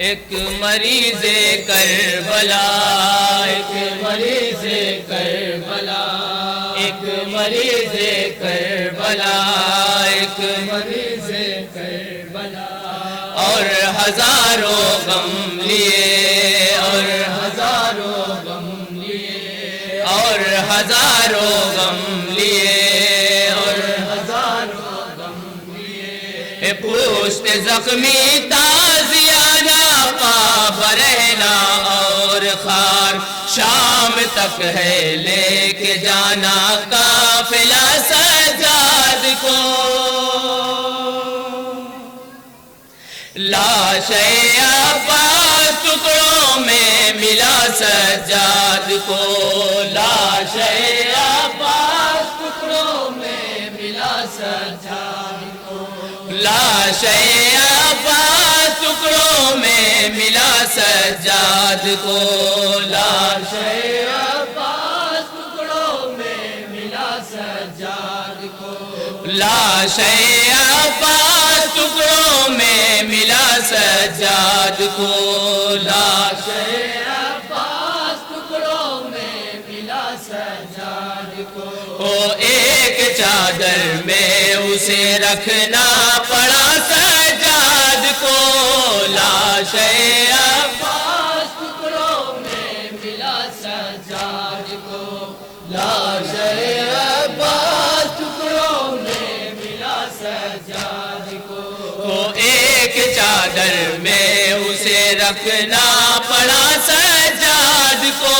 ایک مریض کربلا، ایک مریض کربلا، ایک مریض کربلا، ایک مریض کربلا، اور ہزاروں غم لیے، اور ہزاروں غم لیے، اور ہزاروں غم لیے، اور ہزاروں غم لیے، پوشت زخمی تازیانہ پا برہنا اور خار، شام تک ہے لے کے جانا قافلہ سجاد کو، لاش عباس ٹکڑوں میں ملا سجاد کو، لاش عباس ٹکڑوں میں ملا سجاد کو، لاش عباس ٹکڑوں میں ملا سجاد کو، لاش عباس ٹکڑوں میں ملا سجاد کو، لاش عباس ٹکڑوں میں ملا سجاد کو، لاش عباس ٹکڑوں میں ملا سجاد کو، ایک چادر میں اسے رکھنا پڑا سجاد کو، لاش عباس ٹکڑوں میں ملا سجاد کو، لاش عباس ٹکڑوں میں ملا سجاد کو، ایک چادر میں اسے رکھنا پڑا سجاد کو،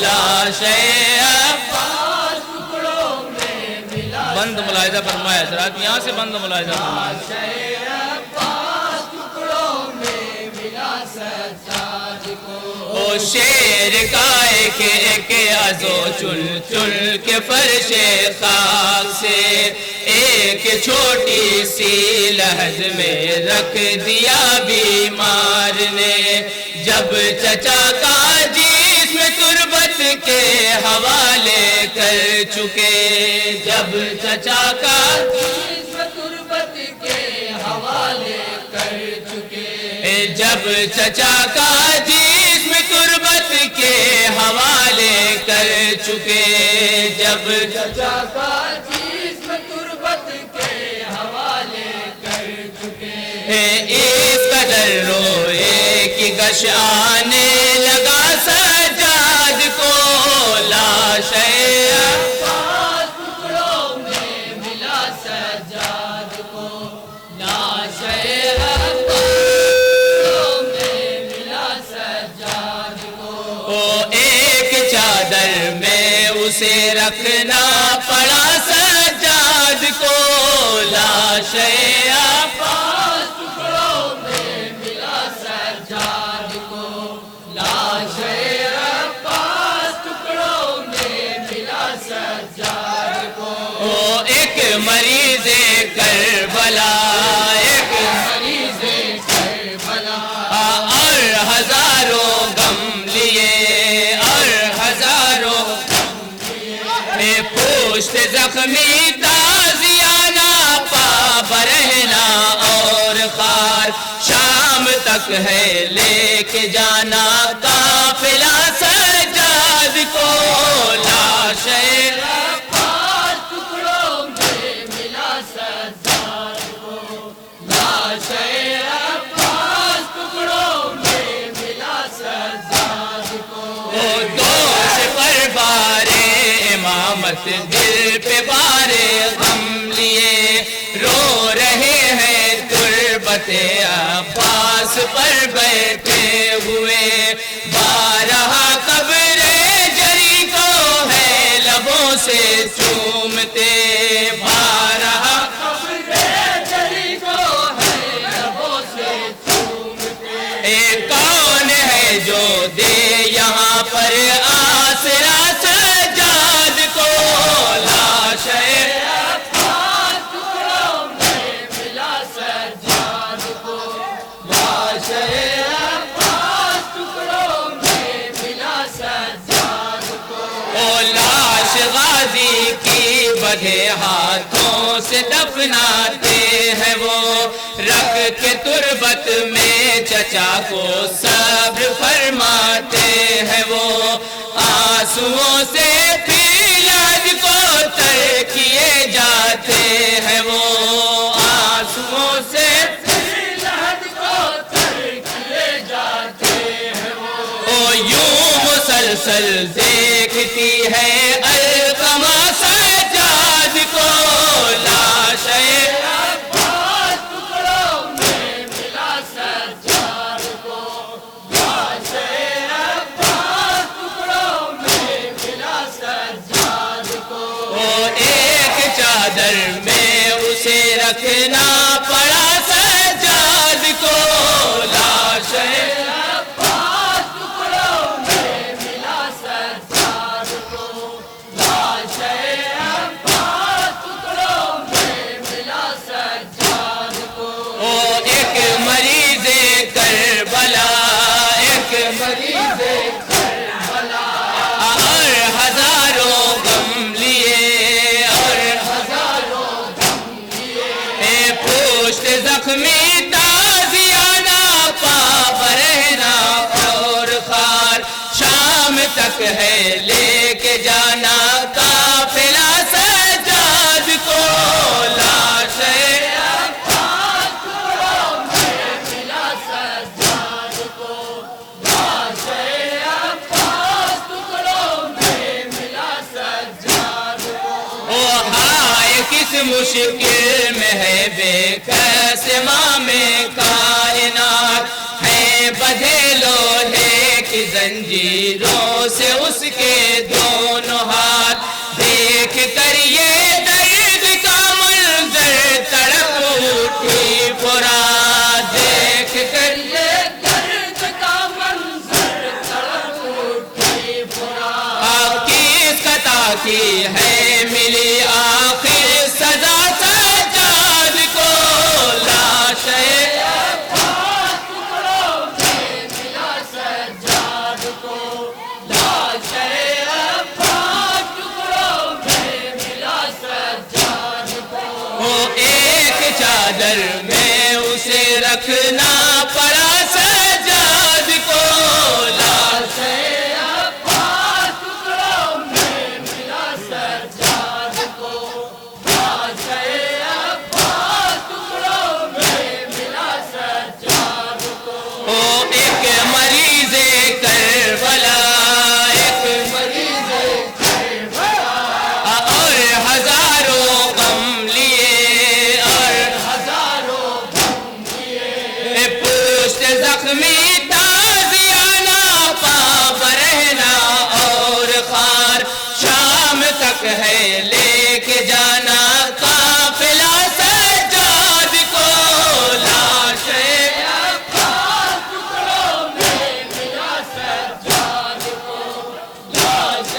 لاش عباس ٹکڑوں میں ملا، بند ملاحظہ فرمائے حضرات، یہاں سے بند ملاحظہ فرمائے، لاش عباس ٹکڑوں میں ملا سجاد کو، شیر کا ایک عزو چل چل کے فرش خاک سے ایک چھوٹی سی لحظ میں رکھ دیا بیمار نے، جب چچا کا جسم تربت کے حوالے کر چکے، جب چچا کا جسم تربت کے حوالے کر چکے، جب چچا کا جسم تربت کے حوالے کر چکے، جب چچا کا جسم تربت کے حوالے کر چکے، اس قدر روئے کہ غش آنے لگا سجاد کو، لاش عباس ٹکڑوں میں ملا سجاد کو، لاش عباس ٹکڑوں میں ملا سجاد کو، ایک چادر میں اسے رکھنا پڑا سجاد کو، لاش عباس ٹکڑوں میں ملا سجاد کو، لاش عباس ٹکڑوں میں ملا سجاد کو، ایک مریض کربلا، ایک مریض کربلا، اور ہزاروں غم لیے، اور ہزاروں پوشت زخمی تازیانہ پا برہنا اور خار، شام تک ہے لے کے جانا قافلہ سجاد کو، لاش عباس ٹکڑوں میں ملا سجاد کو، لاش عباس ٹکڑوں میں ملا سجاد کو، دوست پر بارے امامت دل پہ بارے غم لیے، رو رہے ہیں تربت عباس پر بیٹھے ہوئے، بارہا قبر جری کو ہے لبوں سے چومتے، بارہا قبر جری کو ہے لبوں سے چومتے، کون ہے جو دے یہاں پر آسرا سجاد کو، لاش عباس ٹکڑوں میں ملا سجاد کو، لاش عباس ٹکڑوں میں ملا سجاد کو، لاش غازی کی بدھے ہاتھوں سے دفناتے ہیں وہ، رکھ کے تربت وقت میں چچا کو صبر فرماتے ہیں وہ، آنسوؤں سے پھر حج کو تر کیے جاتے ہیں وہ، آنسوؤں سے پھر حج کو تر کیے جاتے ہیں وہ یوں مسلسل دیکھتی ہے القمہ سجاد کو، لاش عباس ٹکڑوں میں ملا سجاد کو، لاش عباس ٹکڑوں میں ملا سجاد کو، ایک چادر میں اسے رکھنا پڑا سجاد کو، لاش عباس ٹکڑوں میں ملا سجاد کو، لاش عباس ٹکڑوں میں ملا سجاد کو، ایک مریض کربلا، ایک مریض کربلا اور ہزاروں غم لیے، اور ہزاروں غم لیے، پشت زخمی تازیانہ پا برہنا اور خار، شام تک ہے لے کے جانا قافلہ سجاد کو، لاش عباس ٹکڑوں میں ملا سجاد کو، لاش عباس ٹکڑوں میں ملا سجاد کو، ہائے کس مشکل میں ہے بے کس امام کائنات، ہے بدھے لوہے کی زنجیروں سے اس کے دونوں ہاتھ، دیکھ کر یہ درد کا منظر تڑپ اٹھی فرات، دیکھ کر یہ درد کا منظر تڑپ اٹھی فرات، آپ کس خطا کی ہے ملی آخر سزا سجاد کو، لاش عباس ٹکڑوں میں ملا سجاد کو، لاش عباس ٹکڑوں میں ملا سجاد کو، ایک چادر میں اسے رکھنا پڑا سجاد کو، لاش عباس ٹکڑوں میں ملا سجاد کو، لاش عباس ٹکڑوں میں ملا سجاد کو، ایک مریض کربلا، ایک مریض کربلا اور ہزاروں غم لیے، اور ہزاروں غم لیے، پشت زخمی تازیانہ پا برہنا اور خار، شام تک ہے لے کے جانا قافلہ سجاد کو، لاش عباس ٹکڑوں میں ملا سجاد کو، لاش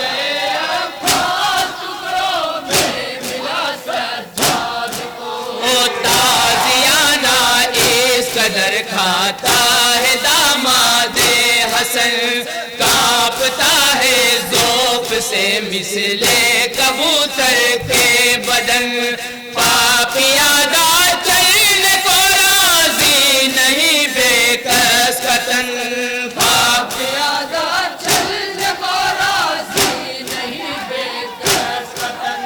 عباس ٹکڑوں میں ملا سجاد کو، تازیانہ اس قدر کھاتا ہے داماد حسن، کانپتا ہے ذوق سے مثل کبوتر کے بدن، پاپیادہ چلنے کو راضی نہیں بے کس قطن، پاپیادہ چلنے کو راضی نہیں بے کس قطن،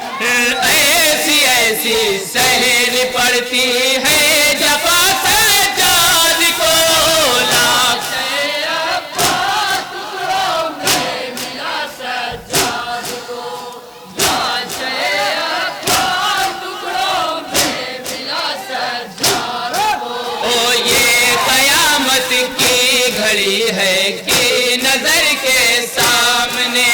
ایسی ایسی سہری پڑتی ہے جفا سجاد کو، لاش عباس ٹکڑوں میں ملا سجاد کو، لاش عباس ٹکڑوں میں ملا سجاد کو، یہ قیامت کی گھڑی ہے کہ نظر کے سامنے،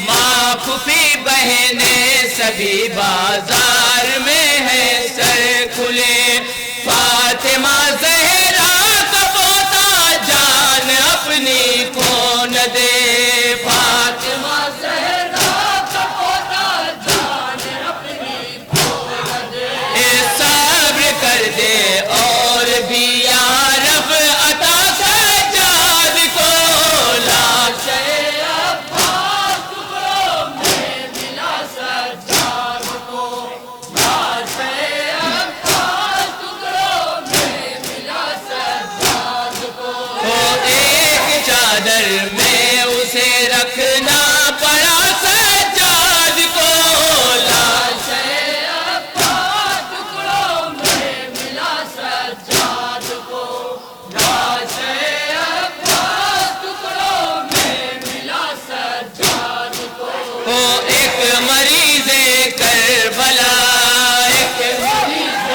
ماں پھوپھی بہنیں سبھی بازار میں ہے سر کھلے، فاطمہ زہرا کا پوتا جان اپنی کو نہ دے، فاطمہ زہرا کا پوتا جان اپنی کو نہ دے، صبر کر دے اور بھی یا رب عطا سجاد کو، لاش عباس ٹکڑوں میں ملا سجاد کو، لاش عباس ٹکڑوں میں ملا چادر میں اسے رکھنا پڑا سجاد کو، لاش عباس ٹکڑوں میں ملا سجاد کو، لاش عباس ٹکڑوں میں ملا سجاد کو۔ ایک مریض کربلا، ایک مریض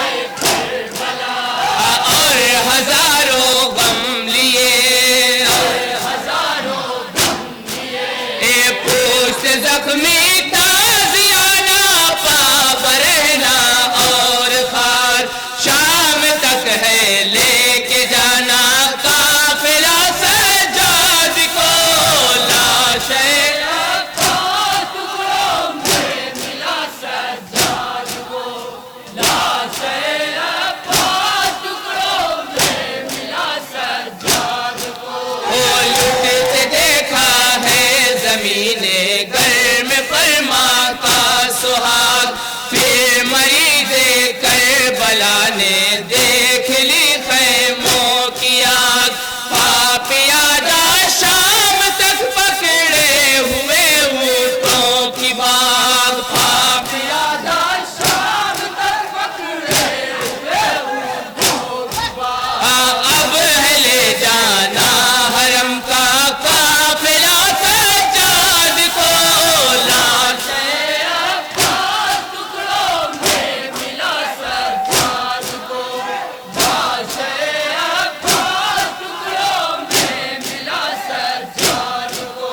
کربلا، اور ہزاروں غم لیے، اور ہزاروں غم لیے، پوشت زخمی تازیانہ پا برہنا اور خار، شام تک ہے لے کے جانا قافلہ سجاد کو، لاش عباس ٹکڑوں میں ملا سجاد کو، لاش عباس ٹکڑوں میں ملا سجاد کو۔ لٹتے دیکھا ہے زمین گرم پر ماں کا سہاگ، پھر مریض کربلا نے دیکھ لی خیموں کی آگ، پاپیادہ شام تک پکڑے ہوئے اونٹوں کی باغ، پاپیادہ شام تک پکڑے ہوئے اونٹوں کی باغ، اب ہے لے جانا حرم کا قافلہ سجاد کو، لاش عباس ٹکڑوں میں ملا سجاد کو، لاش عباس ٹکڑوں میں ملا سجاد کو۔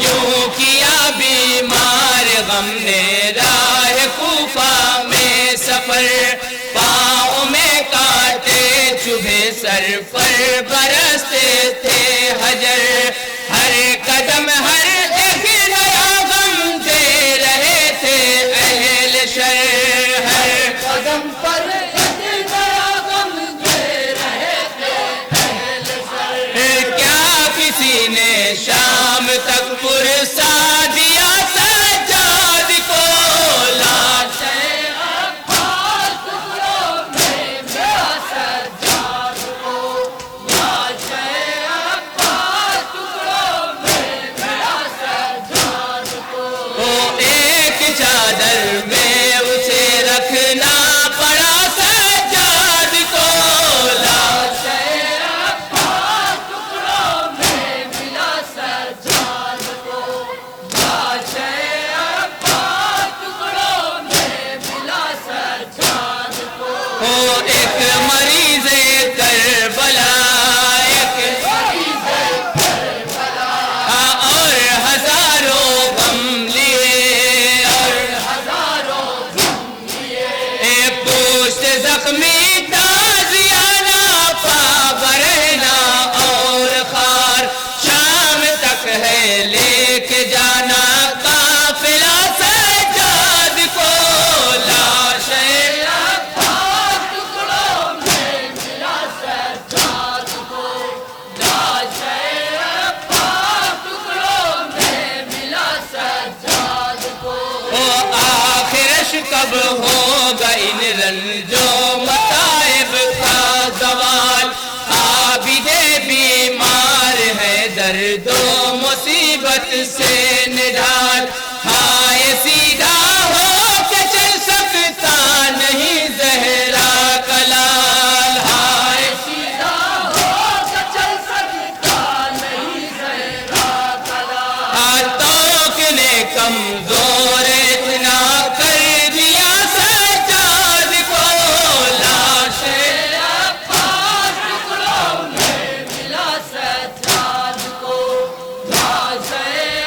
یوں کیا بیمار غم نے راہ کوفہ میں سفر، پاؤں میں کانٹے چبھے سر پر برستے تھے حجر، ہر قدم ہر ایک نیا غم دے رہے تھے اہل شر، ہر قدم پر ایک نیا غم دے رہے تھے اہل شر۔ کیا کسی نے شام تک پرسا دیا سجاد کو، لاش عباس ٹکڑوں میں ملا سجاد کو، لاش عباس ٹکڑوں میں ملا سجاد کو۔ ایک چادر میں اسے رکھنا پڑا سجاد کو، لاش عباس ٹکڑوں میں ملا سجاد کو، لاش عباس ٹکڑوں میں ملا سجاد کو۔ ایک مریض کربلا، ایک مریض کربلا، اور ہزاروں غم لیے، اور ہزاروں غم لیے، پوشت زخمی تازیانہ پا برہنا اور خار، شام تک ہے لے کے جانا قافلہ سجاد کو، لاش عباس ٹکڑوں میں ملا سجاد کو، لاش عباس ٹکڑوں میں ملا سجاد کو۔ آخرش کب ہوگا ان رنجو مصائب کا زوال، عابد بیمار ہے درد و مصیبت سے نڈال، ہائے سیدھا ہو کے چل سکتا نہیں زہرا کا لال، ہائے سیدھا ہو کے چل سکتا نہیں زہرا کا لال، توق نے کمزور اتنا کر دیا سجاد کو، لاش عباس ٹکڑوں میں ملا سجاد کو، لاش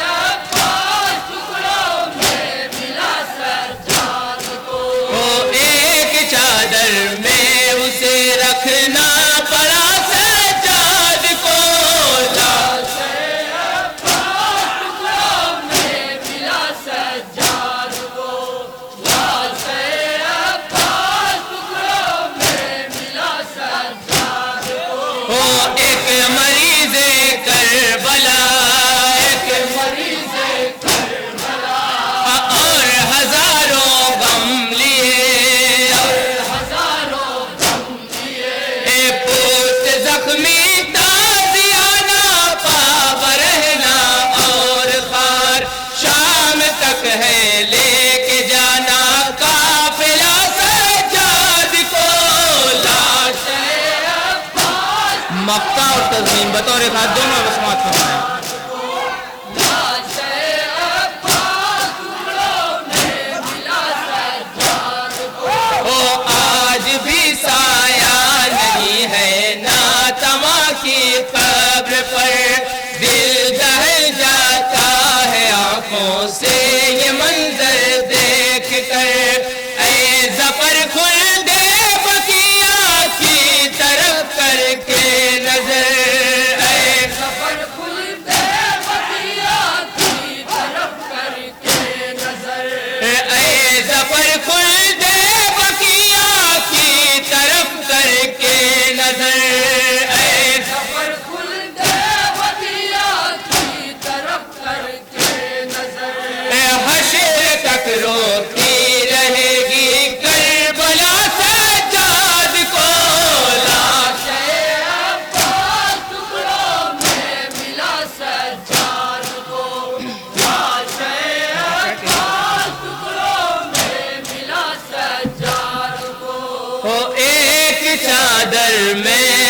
عباس ٹکڑوں میں ملا سجاد کو۔ ایک چادر میں اسے رکھنا پڑا سجاد کو، لاش عباس ٹکڑوں میں ملا سجاد کو، لاش عباس ٹکڑوں میں ملا سجاد کو۔ ایک مریض کربلا، ایک مریض کربلا، اور ہزاروں غم لیے، اور ہزاروں غم لیے، پوشت زخمی تازیانہ پا مقطع اور تضمین بطور خاص دونوں سماعت فرمائیں. آج بھی سایہ نہیں ہے ناتما کی قبر پر، دل دہل جاتا ہے آنکھوں سے یہ منظر دیکھ کر. اے ظفر کھل دے بقیہ کی طرف کر کے نظر، اے ظفر کھل دے بقیہ کی طرف کر کے نظر، اے ظفر کھل دے روتی رہے گی کربلا سجاد کو. لاش عباس ٹکڑوں میں ملا سجاد کو، لاش عباس ٹکڑوں میں ملا سجاد کو. ایک چادر میں